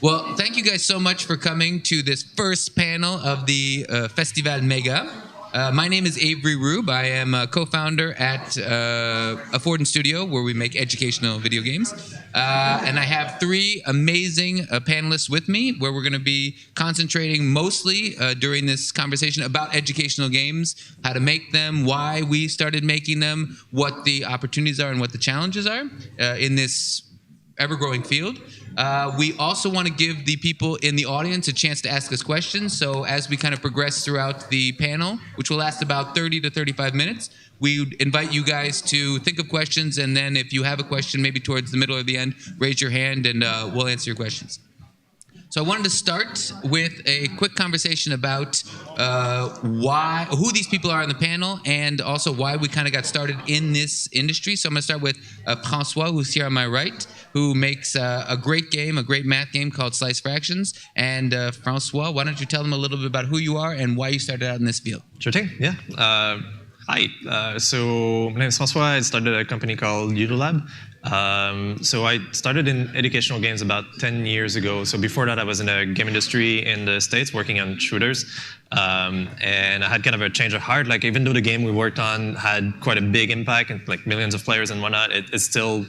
Well, thank you guys so much for coming to this first panel of the Festival MEGA. My name is Avery Rube. I am a co-founder at Afford Studio, where we make educational video games. And I have three amazing panelists with me, where we're going to be concentrating mostly during this conversation about educational games, how to make them, why we started making them, what the opportunities are and what the challenges are in this ever-growing field. We also want to give the people in the audience a chance to ask us questions. So as we kind of progress throughout the panel, which will last about 30 to 35 minutes, we invite you guys to think of questions, and then if you have a question, maybe towards the middle or the end, raise your hand and we'll answer your questions. So I wanted to start with a quick conversation about who these people are on the panel, and also why we kind of got started in this industry. So I'm going to start with François, who's here on my right, who makes a great game, a great math game called Slice Fractions. And François, why don't you tell them a little bit about who you are and why you started out in this field? Sure thing, yeah. Hi, so my name is François. I started a company called UdoLab. So I started in educational games about 10 years ago. So before that, I was in the game industry in the States working on shooters. And I had kind of a change of heart. Like, even though the game we worked on had quite a big impact and like millions of players and whatnot, it still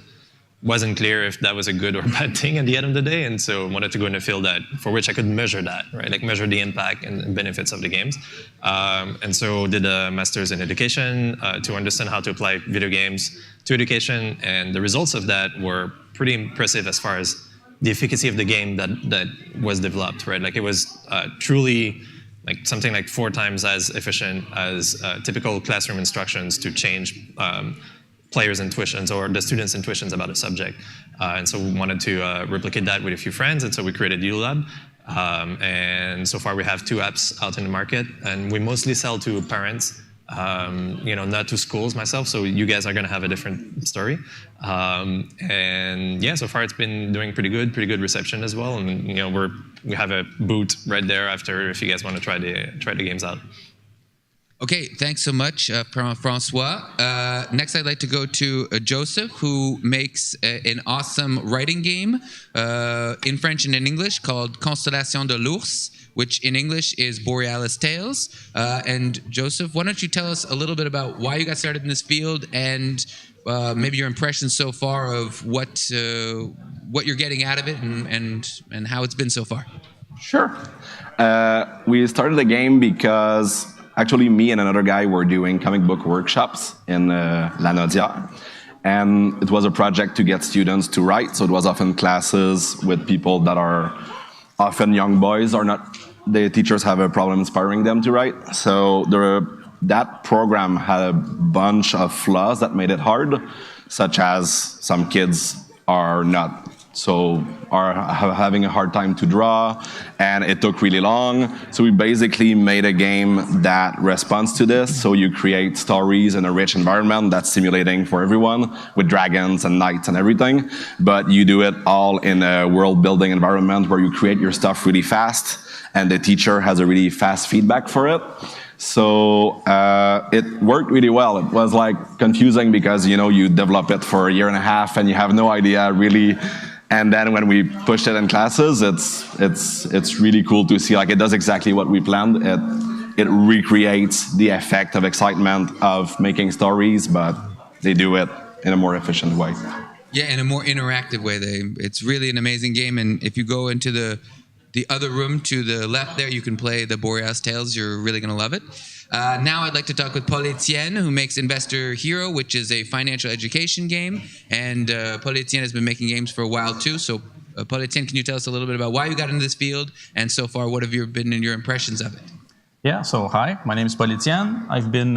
wasn't clear if that was a good or bad thing at the end of the day. And so I wanted to go in a field for which I could measure that, right? Like measure the impact and benefits of the games. And so did a master's in education to understand how to apply video games to education. And the results of that were pretty impressive as far as the efficacy of the game that was developed, right? Like, it was truly like something like 4 times as efficient as typical classroom instructions to change players' intuitions or the students' intuitions about a subject. And so we wanted to replicate that with a few friends, and so we created UdoLab. And so far we have 2 apps out in the market, and we mostly sell to parents, not to schools myself, so you guys are going to have a different story. And yeah, so far it's been doing pretty good reception as well. And we have a booth right there after if you guys want to try the games out. Okay, thanks so much, François. Next, I'd like to go to Joseph, who makes an awesome writing game in French and in English called Constellation de l'Ours, which in English is Borealis Tales. And Joseph, why don't you tell us a little bit about why you got started in this field and maybe your impressions so far of what you're getting out of it and how it's been so far. Sure. We started the game because actually, me and another guy were doing comic book workshops in La Naudière. And it was a project to get students to write. So it was often classes with people that are often young boys, or not. The teachers have a problem inspiring them to write. So that program had a bunch of flaws that made it hard, such as some kids are having a hard time to draw, and it took really long. So we basically made a game that responds to this. So you create stories in a rich environment that's stimulating for everyone, with dragons and knights and everything. But you do it all in a world-building environment where you create your stuff really fast, and the teacher has a really fast feedback for it. So it worked really well. It was like confusing because you develop it for a year and a half and you have no idea really. And then when we pushed it in classes, it's really cool to see, like, it does exactly what we planned. It recreates the effect of excitement of making stories, but they do it in a more efficient way. Yeah, in a more interactive way. It's really an amazing game, and if you go into the other room to the left there, you can play the Borealis Tales. You're really going to love it. Now I'd like to talk with Paul-Étienne, who makes Investor Hero, which is a financial education game. And Paul-Étienne has been making games for a while too. So Paul-Étienne, can you tell us a little bit about why you got into this field? And so far, what have been your impressions of it? Yeah, so hi, my name is Paul-Étienne. I've been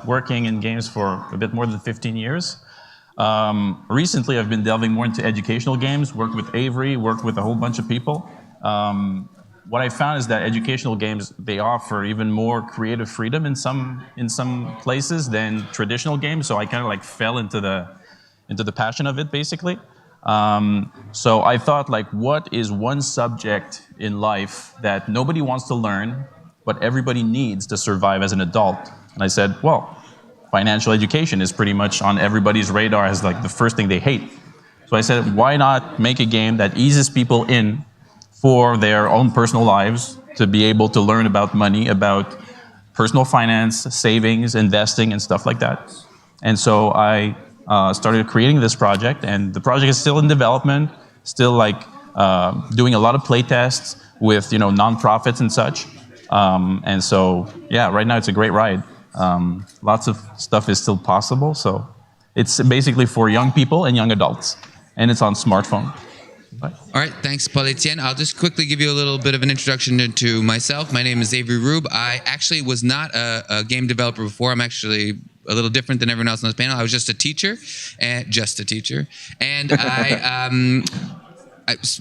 working in games for a bit more than 15 years. Recently, I've been delving more into educational games, worked with Avery, worked with a whole bunch of people. What I found is that educational games, they offer even more creative freedom in some places than traditional games. So I kind of like fell into the passion of it, basically. So I thought, like, what is one subject in life that nobody wants to learn, but everybody needs to survive as an adult? And I said, well, financial education is pretty much on everybody's radar as like the first thing they hate. So I said, why not make a game that eases people in for their own personal lives, to be able to learn about money, about personal finance, savings, investing, and stuff like that. And so I started creating this project, and the project is still in development, still like doing a lot of play tests with nonprofits and such. And so yeah, right now it's a great ride. Lots of stuff is still possible. So it's basically for young people and young adults, and it's on smartphone. All right, thanks, Paul-Etienne. I'll just quickly give you a little bit of an introduction to myself. My name is Avery Rube. I actually was not a game developer before. I'm actually a little different than everyone else on this panel. I was just a teacher, and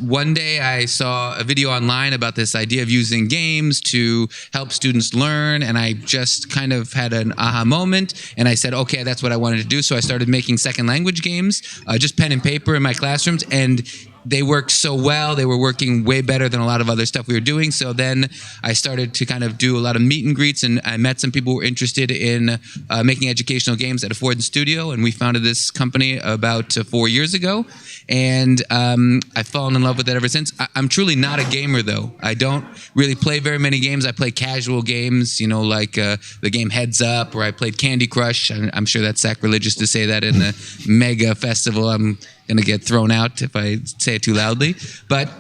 one day I saw a video online about this idea of using games to help students learn, and I just kind of had an aha moment, and I said, okay, that's what I wanted to do. So I started making second language games, just pen and paper in my classrooms, and they worked so well. They were working way better than a lot of other stuff we were doing. So then I started to kind of do a lot of meet and greets, and I met some people who were interested in making educational games at a Ford studio, and we founded this company about 4 years ago. And I've fallen in love with it ever since. I'm truly not a gamer, though. I don't really play very many games. I play casual games, like the game Heads Up, or I played Candy Crush. I'm sure that's sacrilegious to say that in the Mega Festival. I'm going to get thrown out if I say it too loudly. But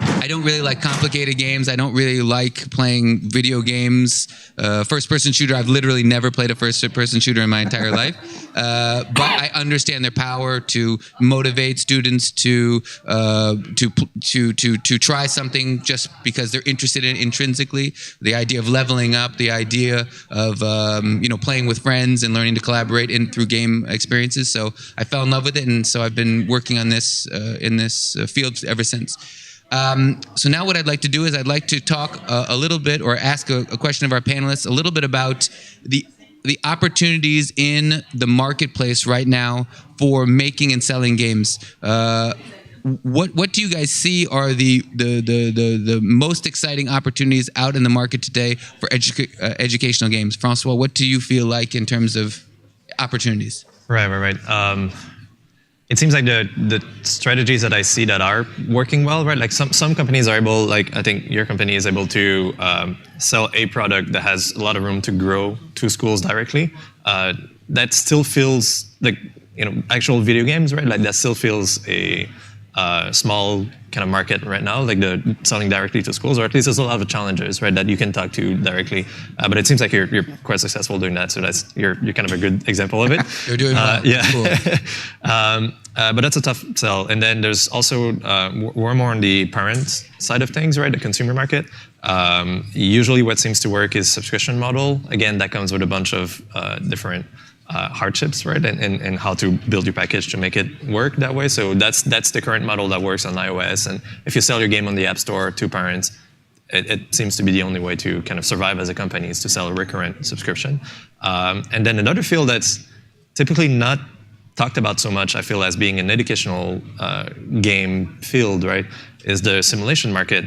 I don't really like complicated games. I don't really like playing video games. First-person shooter, I've literally never played a first-person shooter in my entire life. But I understand their power to motivate students to try something just because they're interested in it intrinsically. The idea of leveling up, the idea of playing with friends and learning to collaborate through game experiences. So I fell in love with it, and so I've been working on this in this field ever since. So now what I'd like to do is I'd like to talk a little bit, or ask a question of our panelists, a little bit about the opportunities in the marketplace right now for making and selling games. What do you guys see are the most exciting opportunities out in the market today for educational games? Francois, what do you feel like in terms of opportunities? Right. It seems like the strategies that I see that are working well, right? Like some companies are able, like I think your company is able to sell a product that has a lot of room to grow to schools directly. That still feels like actual video games, right? Like that still feels a small kind of market right now, like the selling directly to schools, or at least there's a lot of challenges, right, that you can talk to directly. But it seems like you're quite successful doing that, so you're kind of a good example of it. You're doing well. Yeah. Cool. But that's a tough sell. And then there's also, we're more on the parent side of things, right, the consumer market. Usually what seems to work is subscription model. Again, that comes with a bunch of different hardships, right, and how to build your package to make it work that way. So that's the current model that works on iOS. And if you sell your game on the App Store to parents, it seems to be the only way to kind of survive as a company, is to sell a recurrent subscription. And then another field that's typically not talked about so much, I feel, as being an educational game field, right, is the simulation market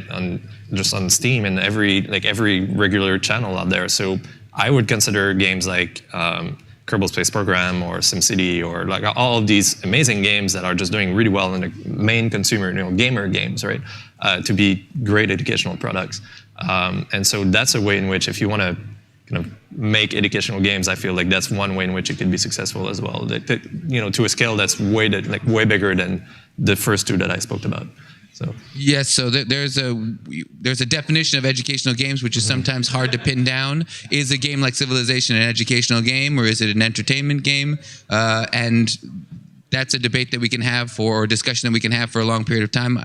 just on Steam and every regular channel out there. So I would consider games like Kerbal Space Program or SimCity, or like all of these amazing games that are just doing really well in the main consumer, gamer games, right, to be great educational products. And so that's a way in which, if you want to kind of make educational games, I feel like that's one way in which it can be successful as well. To a scale that's way bigger than the first two that I spoke about. So. Yes, so there's a definition of educational games which is sometimes hard to pin down. Is a game like Civilization an educational game, or is it an entertainment game? And that's a debate that we can have or discussion that we can have for a long period of time.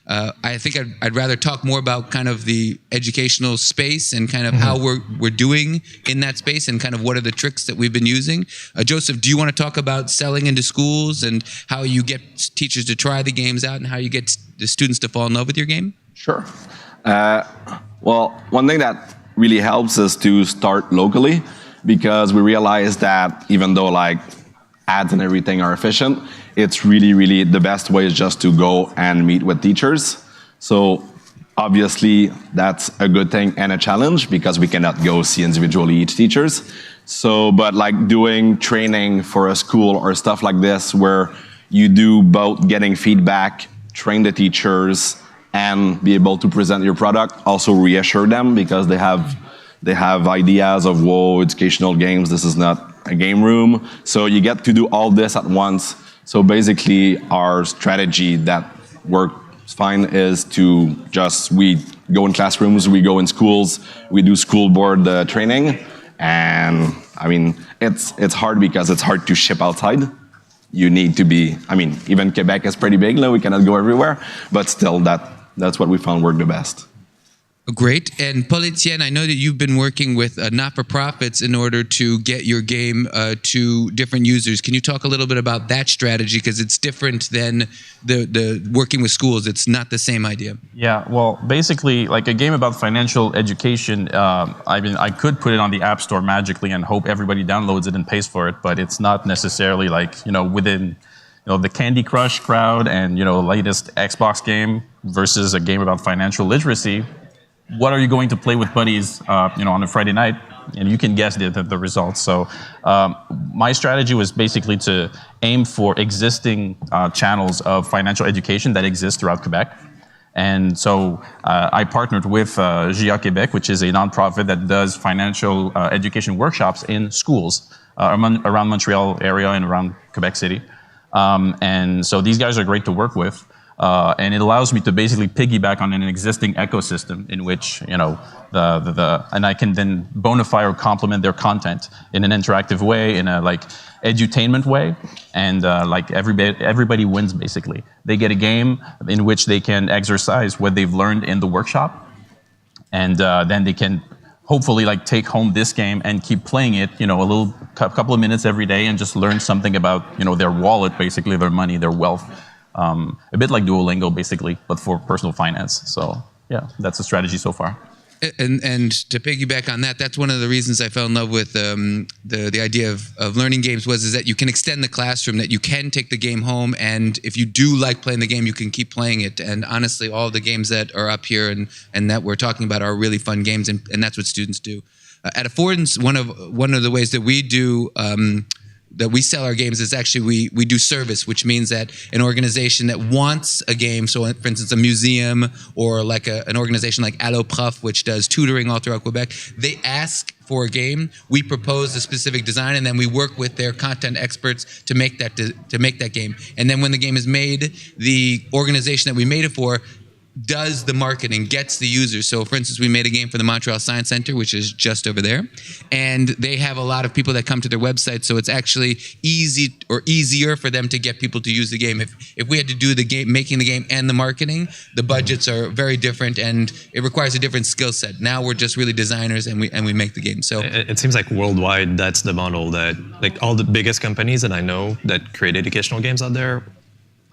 I think I'd rather talk more about kind of the educational space and kind of how we're doing in that space, and kind of what are the tricks that we've been using. Joseph, do you want to talk about selling into schools and how you get teachers to try the games out and how you get the students to fall in love with your game? Sure. Well, one thing that really helps is to start locally, because we realize that even though like ads and everything are efficient, it's really the best way is just to go and meet with teachers. So obviously that's a good thing and a challenge, because we cannot go see individually each teachers. So, but like doing training for a school or stuff like this, where you do both getting feedback, train the teachers, and be able to present your product. Also reassure them because they have ideas of, whoa, educational games, this is not a game room. So you get to do all this at once. So basically our strategy that works fine is to we go in classrooms, we go in schools, we do school board training. And I mean, it's hard because it's hard to ship outside. You need to be, I mean, even Quebec is pretty big, we cannot go everywhere, but still that's what we found worked the best. Great. And Paul Etienne, I know that you've been working with not-for-profits in order to get your game to different users. Can you talk a little bit about that strategy? Because it's different than the working with schools. It's not the same idea. Yeah, well, basically, like a game about financial education, I could put it on the App Store magically and hope everybody downloads it and pays for it, but it's not necessarily like, within the Candy Crush crowd and, latest Xbox game versus a game about financial literacy. What are you going to play with buddies, on a Friday night? And you can guess the results. So my strategy was basically to aim for existing channels of financial education that exist throughout Quebec. And so I partnered with Jeux Quebec, which is a nonprofit that does financial education workshops in schools around Montreal area and around Quebec City. And so these guys are great to work with. And it allows me to basically piggyback on an existing ecosystem in which, and I can then bona fide or complement their content in an interactive way, in a edutainment way, and everybody wins basically. They get a game in which they can exercise what they've learned in the workshop, and then they can hopefully take home this game and keep playing it, a couple of minutes every day, and just learn something about their wallet, basically their money, their wealth. A bit like Duolingo, basically, but for personal finance. So, yeah, that's the strategy so far. And to piggyback on that, that's one of the reasons I fell in love with the idea of learning games is that you can extend the classroom, that you can take the game home, and if you do like playing the game, you can keep playing it. And honestly, all the games that are up here and that we're talking about are really fun games, and that's what students do. At Affordance, one of the ways that we do that we sell our games is actually we do service, which means that an organization that wants a game, so for instance a museum or an organization like Allo Prof, which does tutoring all throughout Quebec, they ask for a game, we propose a specific design, and then we work with their content experts to make that game. And then when the game is made, the organization that we made it for does the marketing, gets the users. So for instance, we made a game for the Montreal Science Center, which is just over there. And they have a lot of people that come to their website, so it's actually easier for them to get people to use the game. If we had to do the game, making the game and the marketing, the budgets are very different and it requires a different skill set. Now we're just really designers and we make the game. So it seems like worldwide that's the model that all the biggest companies that I know that create educational games out there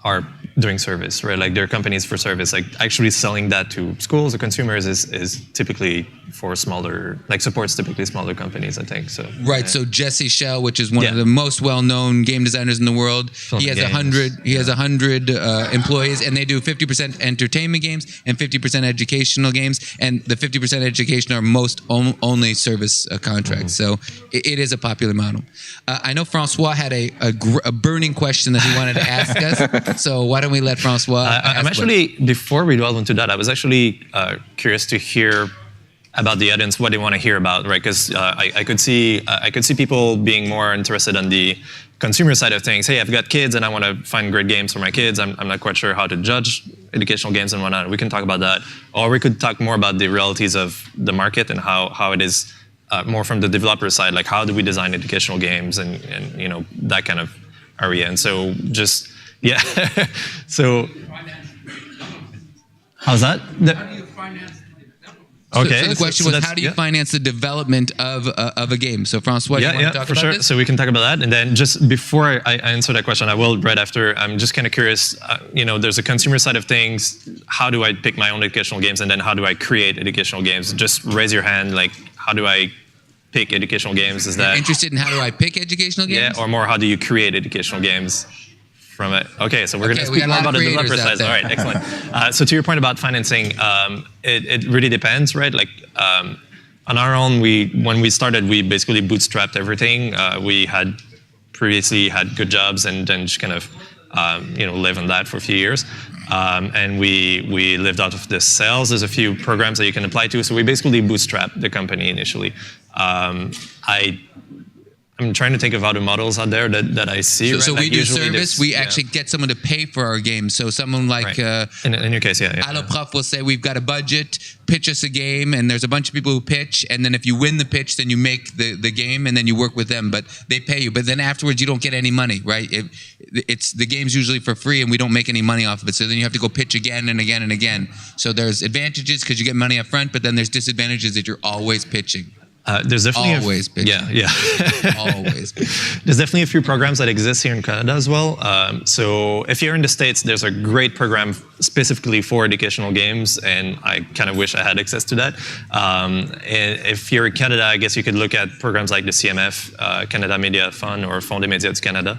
are doing service, right? They're companies for service. Actually selling that to schools or consumers is typically for smaller, supports typically smaller companies, I think. So right. Yeah. So Jesse Schell, which is one of the most well-known game designers in the world, he has 100 employees, and they do 50% entertainment games and 50% educational games, and the 50% education are most only service contracts. So it is a popular model. I know Francois had a burning question that he wanted to ask us. So why don't we let Francois I'm actually, before we delve into that, I was actually curious to hear about the audience, what they want to hear about, right? Because I could see people being more interested on the consumer side of things. Hey, I've got kids and I want to find great games for my kids. I'm not quite sure how to judge educational games and whatnot. We can talk about that. Or we could talk more about the realities of the market and how it is more from the developer side, how do we design educational games and that kind of area. And so just, yeah. So, how's that? Okay. So the question was, how do you finance the development of a game? So Francois, do you want to talk about this? So we can talk about that. And then just before I answer that question, I will right after, I'm just kind of curious, there's a consumer side of things. How do I pick my own educational games? And then how do I create educational games? Just raise your hand, how do I pick educational games? Is that You're interested in how do I pick educational games? Yeah, or more, how do you create educational games? From it. Okay, so we're going to speak more about the developer side. All right, excellent. So to your point about financing, it really depends, right? On our own, when we started, we basically bootstrapped everything. We had previously had good jobs and then just kind of live on that for a few years. and we lived out of the sales. There's a few programs that you can apply to, so we basically bootstrapped the company initially. I'm trying to think of other models out there that I see. So, right? so like we do service. We actually get someone to pay for our game. So someone like in your case, Alloprof will say we've got a budget, pitch us a game, and there's a bunch of people who pitch, and then if you win the pitch, then you make the game, and then you work with them, but they pay you. But then afterwards, you don't get any money, right? It's the game's usually for free, and we don't make any money off of it. So then you have to go pitch again and again and again. So there's advantages because you get money up front, but then there's disadvantages that you're always pitching. There's definitely always pitching. Yeah. Always pitching. There's definitely a few programs that exist here in Canada as well. So if you're in the States, there's a great program specifically for educational games, and I kind of wish I had access to that. And if you're in Canada, I guess you could look at programs like the CMF, Canada Media Fund, or Fonds des médias du Canada,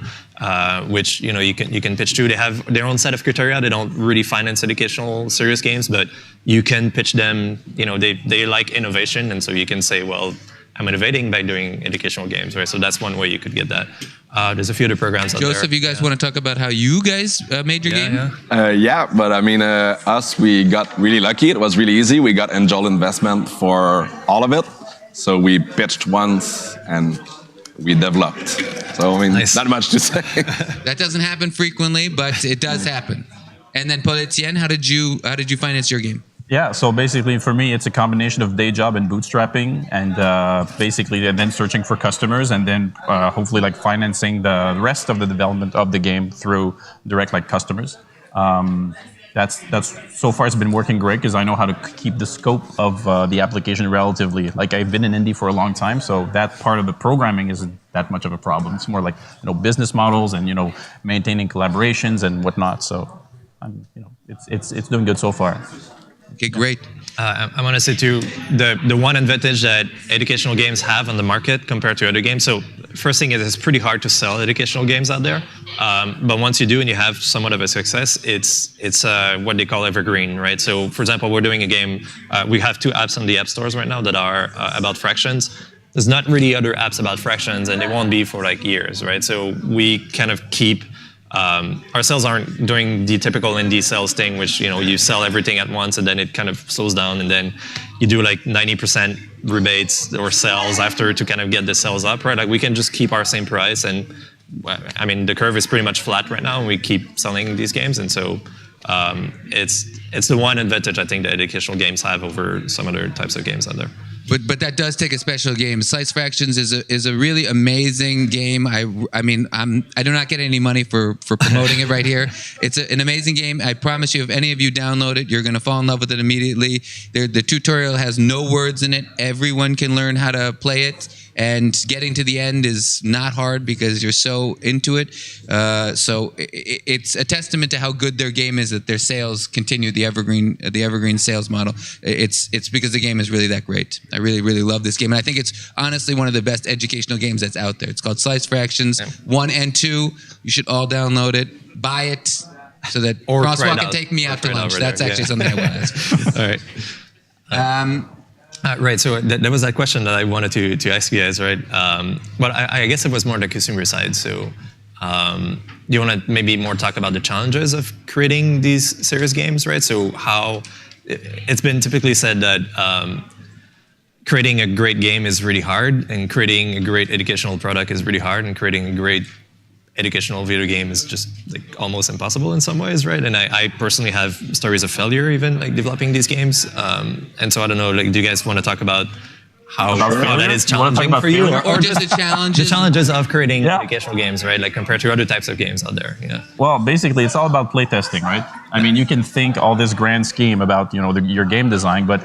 which you can pitch to. They have their own set of criteria. They don't really finance educational serious games, but you can pitch them. They like innovation, and so you can say, well, I'm innovating by doing educational games, right? So that's one way you could get that. There's a few other programs out there. Joseph, you guys want to talk about how you guys made your game? Yeah, but I mean, us, we got really lucky. It was really easy. We got angel investment for all of it. So we pitched once and we developed. So, I mean, not much to say. That doesn't happen frequently, but it does happen. And then Paul-Etienne, how did you finance your game? Yeah, so basically for me, it's a combination of day job and bootstrapping, and basically then searching for customers, and then hopefully like financing the rest of the development of the game through direct like customers. That's so far it's been working great because I know how to keep the scope of the application relatively. Like I've been in indie for a long time, so that part of the programming isn't that much of a problem. It's more like business models and maintaining collaborations and whatnot. So it's doing good so far. Okay, great. I want to say too, the one advantage that educational games have on the market compared to other games. So first thing is it's pretty hard to sell educational games out there. But once you do and you have somewhat of a success, it's what they call evergreen, right? So for example, we're doing a game. We have 2 apps on the app stores right now that are about fractions. There's not really other apps about fractions, and they won't be for like years, right? So we kind of keep. Our sales aren't doing the typical indie sales thing, which you sell everything at once and then it kind of slows down, and then you do like 90% rebates or sales after to kind of get the sales up, right? Like we can just keep our same price, and I mean the curve is pretty much flat right now, and we keep selling these games, and so it's the one advantage I think that educational games have over some other types of games out there. But that does take a special game. Slice Fractions is a really amazing game. I mean I do not get any money for promoting it right here. It's an amazing game. I promise you, if any of you download it, you're going to fall in love with it immediately. The tutorial has no words in it. Everyone can learn how to play it, and getting to the end is not hard because you're so into it. So it's a testament to how good their game is that their sales continue the evergreen sales model. It's because the game is really that great. I really, really love this game, and I think it's honestly one of the best educational games that's out there. It's called Slice Fractions 1 and 2. You should all download it, buy it, so that Francois can take me out to lunch. That's actually something I want to ask. All right. Right, so that was that question that I wanted to ask you guys, right? But I guess it was more the consumer side. So you want to maybe more talk about the challenges of creating these serious games, right? So how it's been typically said that creating a great game is really hard, and creating a great educational product is really hard, and creating a great educational video game is just like almost impossible in some ways, right? And I personally have stories of failure even like developing these games. And so I don't know, like, do you guys want to talk about how that is challenging for you? Or just the challenges? The challenges of creating educational games, right? Like compared to other types of games out there. Yeah. Well, basically it's all about playtesting, right? I mean, you can think all this grand scheme about, your game design, but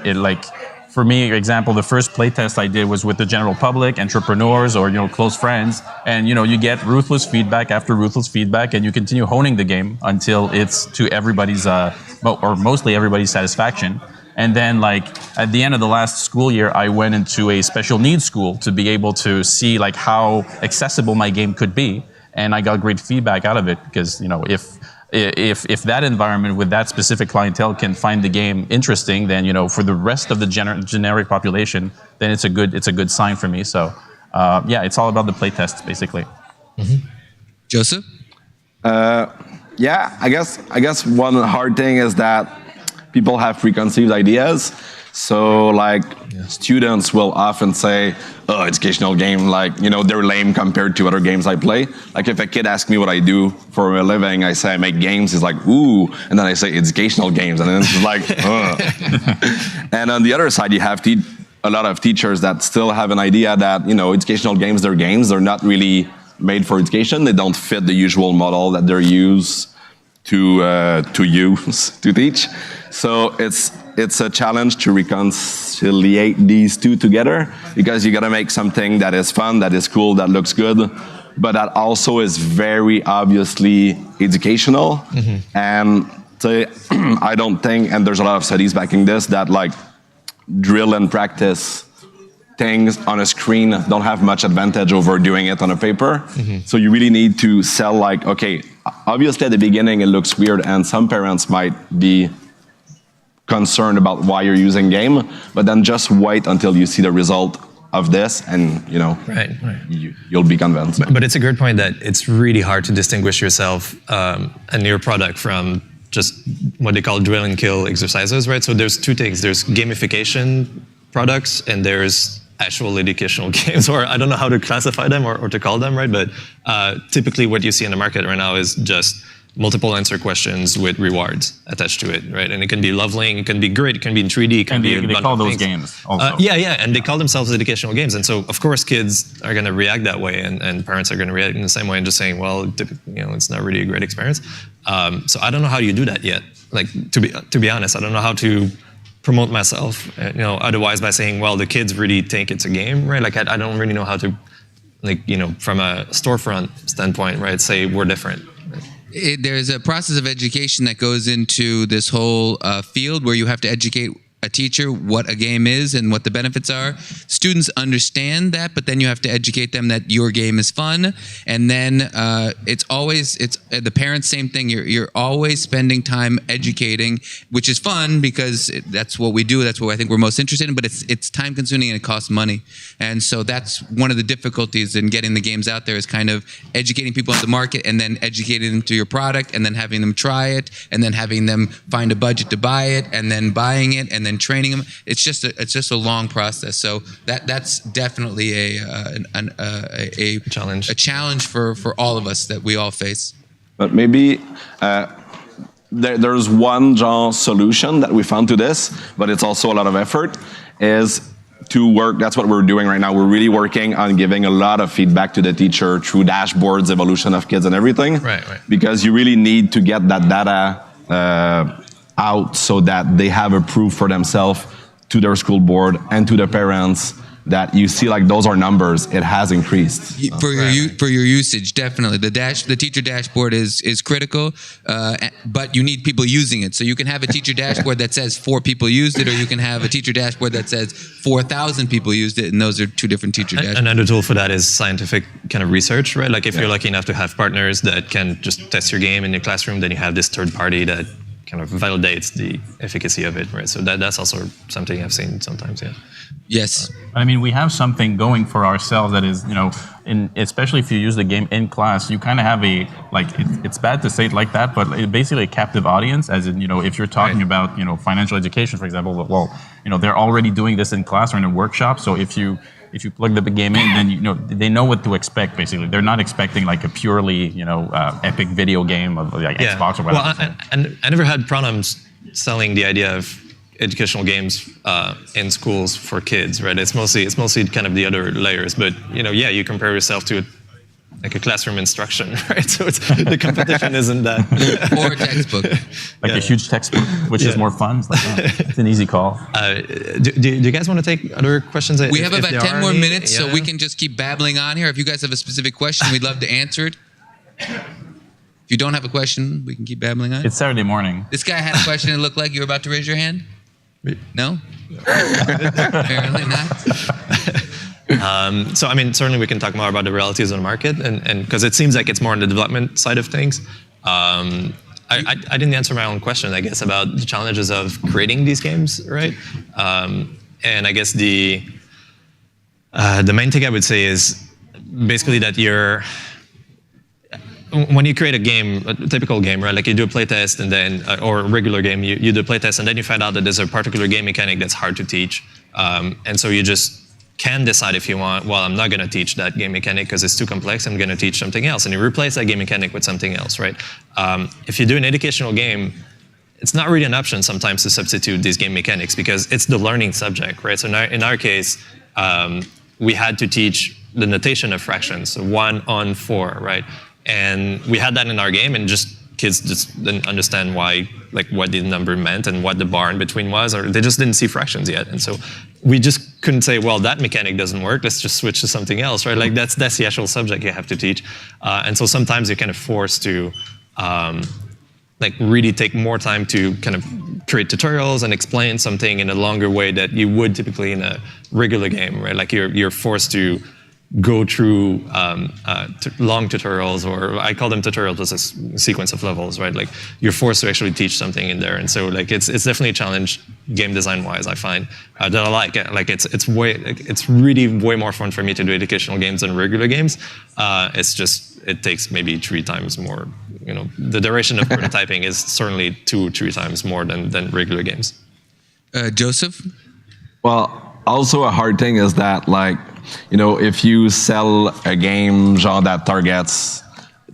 for me, example, the first playtest I did was with the general public, entrepreneurs, or close friends, and you get ruthless feedback after ruthless feedback, and you continue honing the game until it's to everybody's, or mostly everybody's satisfaction. And then, like at the end of the last school year, I went into a special needs school to be able to see like how accessible my game could be, and I got great feedback out of it because if that environment with that specific clientele can find the game interesting, then for the rest of the generic population, then it's a good sign for me. So yeah, it's all about the play tests basically. Joseph? Yeah, I guess one hard thing is that people have preconceived ideas. So like students will often say, oh, educational game, like, you know, they're lame compared to other games I play. Like if a kid asks me what I do for a living, I say I make games, he's like, ooh, and then I say educational games, and then it's like, ugh. And on the other side, you have a lot of teachers that still have an idea that, you know, educational games, they're not really made for education. They don't fit the usual model that they're used to use to teach. So it's a challenge to reconciliate these two together, because you got to make something that is fun, that is cool, that looks good, but that also is very obviously educational. Mm-hmm. And so I don't think, and there's a lot of studies backing this, that like drill and practice things on a screen don't have much advantage over doing it on a paper. Mm-hmm. So you really need to sell like, okay, obviously at the beginning it looks weird and some parents might be concerned about why you're using game, but then just wait until you see the result of this and, you know, you'll be convinced. But it's a good point that it's really hard to distinguish yourself and your product from just what they call drill and kill exercises, right? So there's two things. There's gamification products and there's actual educational games, or I don't know how to classify them or to call them, right? But typically what you see in the market right now is just multiple answer questions with rewards attached to it, right? And it can be leveling, it can be grid, it can be in 3D, it can be they call those games also. Yeah, and they call themselves educational games. And so, of course, kids are going to react that way, and parents are going to react in the same way and just saying, well, you know, it's not really a great experience. So I don't know how you do that yet. Like, to be honest, I don't know how to promote myself, you know, otherwise by saying, well, the kids really think it's a game, right? Like, I don't really know how to, like, you know, from a storefront standpoint, right, say we're different. There's a process of education that goes into this whole field where you have to educate a teacher what a game is and what the benefits are. Students understand that, but then you have to educate them that your game is fun. And then it's the parents, same thing. You're always spending time educating, which is fun because that's what we do. That's what I think we're most interested in, but it's time consuming and it costs money. And so that's one of the difficulties in getting the games out there, is kind of educating people on the market and then educating them to your product and then having them try it and then having them find a budget to buy it and then buying it and then training them. It's just a long process. So that's definitely a challenge for all of us that we all face. But maybe there's one genre solution that we found to this, but it's also a lot of effort, is to work. That's what we're doing right now. We're really working on giving a lot of feedback to the teacher through dashboards, evolution of kids and everything. Right. Because you really need to get that data out so that they have a proof for themselves to their school board and to the parents that you see, like, those are numbers, it has increased. For your usage, definitely. The teacher dashboard is critical, but you need people using it. So you can have a teacher dashboard that says 4 people used it, or you can have a teacher dashboard that says 4,000 people used it, and those are 2 different teacher dashboards. Another tool for that is scientific kind of research, right? Like if you're lucky enough to have partners that can just test your game in your classroom, then you have this third party that kind of validates the efficacy of it, right? So that's also something I've seen sometimes, yeah. Yes. I mean, we have something going for ourselves that is, you know, especially if you use the game in class, you kind of have it's bad to say it like that, but basically a captive audience, as in, you know, if you're talking about, you know, financial education, for example, well, you know, they're already doing this in class or in a workshop, so if you plug the game in, then, you know, they know what to expect, basically. They're not expecting like a purely, you know, epic video game of like Xbox or whatever. Well, and I never had problems selling the idea of educational games in schools for kids, right? It's mostly kind of the other layers, but, you know, yeah, you compare yourself to like a classroom instruction, right? So the competition isn't that. Or a textbook. Like a huge textbook, which is more fun. It's like, it's an easy call. Do you guys want to take other questions? We have about 10 more minutes, so we can just keep babbling on here. If you guys have a specific question, we'd love to answer it. If you don't have a question, we can keep babbling on. It's Saturday morning. This guy had a question. It looked like you were about to raise your hand. No? Apparently not. So, I mean, certainly we can talk more about the realities of the market, and because it seems like it's more on the development side of things. I didn't answer my own question, I guess, about the challenges of creating these games, right? And I guess the main thing I would say is basically that when you create a game, a typical game, right? Like you do a playtest and then, or a regular game, you do a playtest and then you find out that there's a particular game mechanic that's hard to teach. And so you just can decide if you want, well, I'm not going to teach that game mechanic because it's too complex, I'm going to teach something else. And you replace that game mechanic with something else, right? If you do an educational game, it's not really an option sometimes to substitute these game mechanics because it's the learning subject, right? So in our case, we had to teach the notation of fractions, so 1 on 4, right? And we had that in our game, and kids just didn't understand why, like what the number meant and what the bar in between was, or they just didn't see fractions yet. And so we just couldn't say, well, that mechanic doesn't work, let's just switch to something else, right? Like that's the actual subject you have to teach. And so sometimes you're kind of forced to like really take more time to kind of create tutorials and explain something in a longer way that you would typically in a regular game, right? Like you're forced to go through long tutorials, or I call them tutorials as a sequence of levels, right? Like you're forced to actually teach something in there, and so like it's definitely a challenge game design wise. I find that I like it. Like it's really way more fun for me to do educational games than regular games. It's just it takes maybe 3 times more. You know, the duration of prototyping is certainly 2-3 times more than regular games. Joseph? Well, also a hard thing is that, like, you know, if you sell a game genre that targets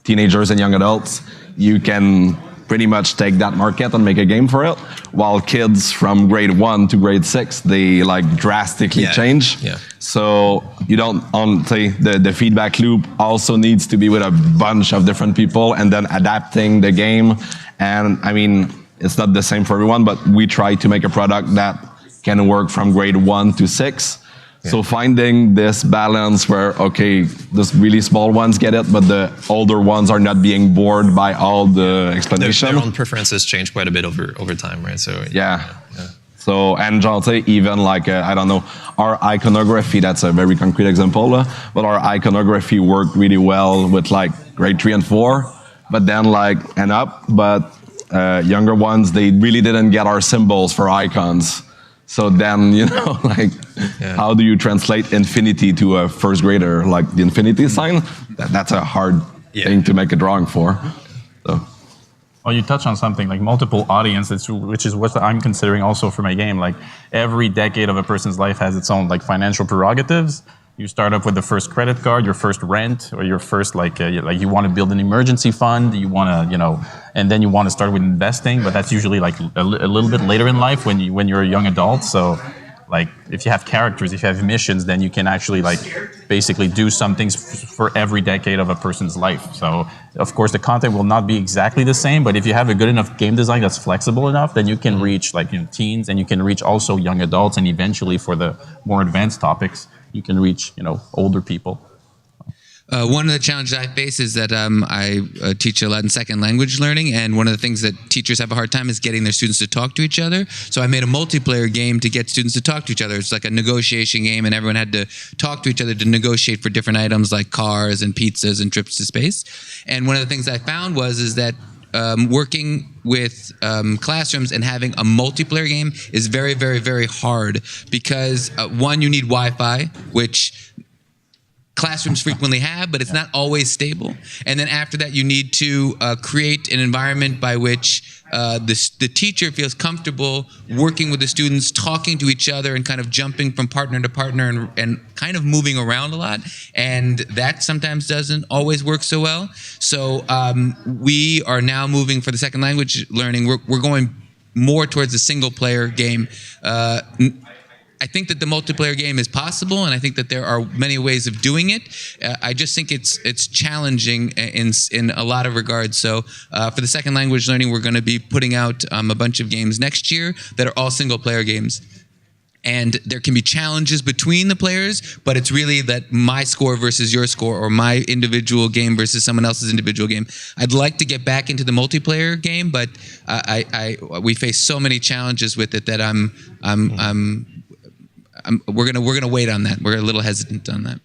teenagers and young adults, you can pretty much take that market and make a game for it. While kids from grade 1 to grade 6, they like drastically change. Yeah. So you don't say the feedback loop also needs to be with a bunch of different people and then adapting the game. And I mean, it's not the same for everyone, but we try to make a product that can work from grade 1 to 6. So finding this balance where, okay, those really small ones get it, but the older ones are not being bored by all the explanation. Their own preferences change quite a bit over time, right? So yeah. So, and I'll say even like, I don't know, our iconography, that's a very concrete example, but our iconography worked really well with like grade 3 and 4, but then like, and up, but younger ones, they really didn't get our symbols for icons. So then, you know, like, how do you translate infinity to a first grader? Like the infinity sign? That's a hard thing to make a drawing for. So. Well, you touch on something like multiple audiences, which is what I'm considering also for my game. Like every decade of a person's life has its own like financial prerogatives. You start up with the first credit card, your first rent, or your first like you want to build an emergency fund. You want to, you know, and then you want to start with investing, but that's usually like a little bit later in life when you're a young adult. So, like if you have characters, if you have missions, then you can actually like basically do some things for every decade of a person's life. So, of course, the content will not be exactly the same, but if you have a good enough game design that's flexible enough, then you can reach like teens, and you can reach also young adults, and eventually for the more advanced topics, you can reach, older people. One of the challenges I face is that I teach a Latin second language learning, and one of the things that teachers have a hard time is getting their students to talk to each other. So I made a multiplayer game to get students to talk to each other. It's like a negotiation game, and everyone had to talk to each other to negotiate for different items like cars and pizzas and trips to space. And one of the things I found is that working with classrooms and having a multiplayer game is very, very, very hard because one, you need Wi-Fi, which classrooms frequently have, but it's not always stable. And then after that, you need to create an environment by which the teacher feels comfortable working with the students, talking to each other, and kind of jumping from partner to partner and kind of moving around a lot. And that sometimes doesn't always work so well. So we are now moving for the second language learning. We're going more towards a single player game. I think that the multiplayer game is possible, and I think that there are many ways of doing it. I just think it's challenging in a lot of regards. So for the second language learning, we're going to be putting out a bunch of games next year that are all single player games. And there can be challenges between the players, but it's really that my score versus your score, or my individual game versus someone else's individual game. I'd like to get back into the multiplayer game, but we face so many challenges with it that we're gonna wait on that. We're a little hesitant on that.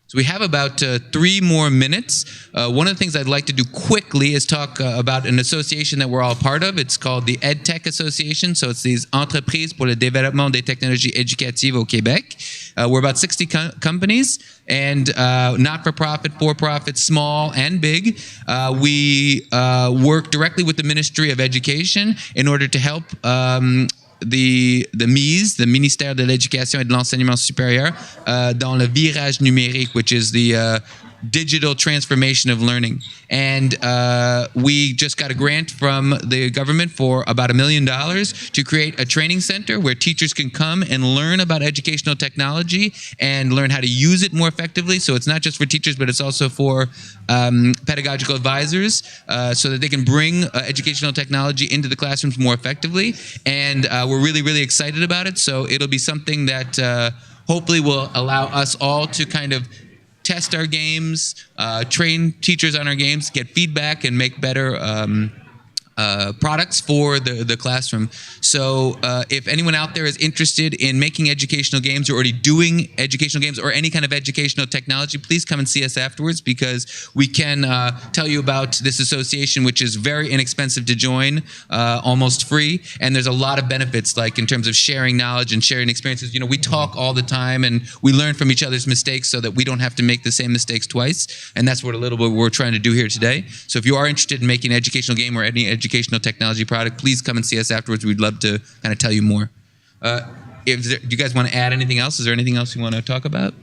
So we have about 3 more minutes. One of the things I'd like to do quickly is talk about an association that we're all part of. It's called the EDTEQ Association. So it's these Entreprises pour le développement des technologies éducatives au Québec. We're about 60 companies, and not-for-profit, for-profit, small and big. We work directly with the Ministry of Education in order to help the MIS, the Ministère de l'Éducation et de l'Enseignement Supérieur, dans le virage numérique, which is the digital transformation of learning. And we just got a grant from the government for about $1 million to create a training center where teachers can come and learn about educational technology and learn how to use it more effectively. So it's not just for teachers, but it's also for pedagogical advisors, so that they can bring educational technology into the classrooms more effectively. And we're really, really excited about it. So it'll be something that hopefully will allow us all to kind of test our games, train teachers on our games, get feedback, and make better products for the classroom. So if anyone out there is interested in making educational games or already doing educational games or any kind of educational technology, please come and see us afterwards, because we can tell you about this association, which is very inexpensive to join, almost free, and there's a lot of benefits, like in terms of sharing knowledge and sharing experiences. You know, we talk all the time and we learn from each other's mistakes so that we don't have to make the same mistakes twice, and that's what a little bit we're trying to do here today. So if you are interested in making an educational game or any educational technology product, please come and see us afterwards. We'd love to kind of tell you more. Do you guys want to add anything else? Is there anything else you want to talk about?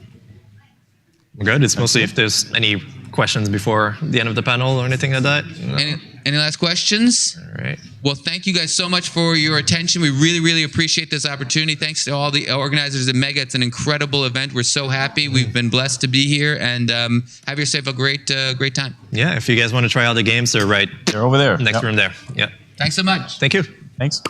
Good. It's mostly if there's any questions before the end of the panel or anything like that. No. Any last questions? All right. Well, thank you guys so much for your attention. We really, really appreciate this opportunity. Thanks to all the organizers at MEGA. It's an incredible event. We're so happy. We've been blessed to be here, and have yourself a great time. Yeah, if you guys want to try out the games, they're right. They're over there. Next room there. Yeah. Thanks so much. Thank you. Thanks.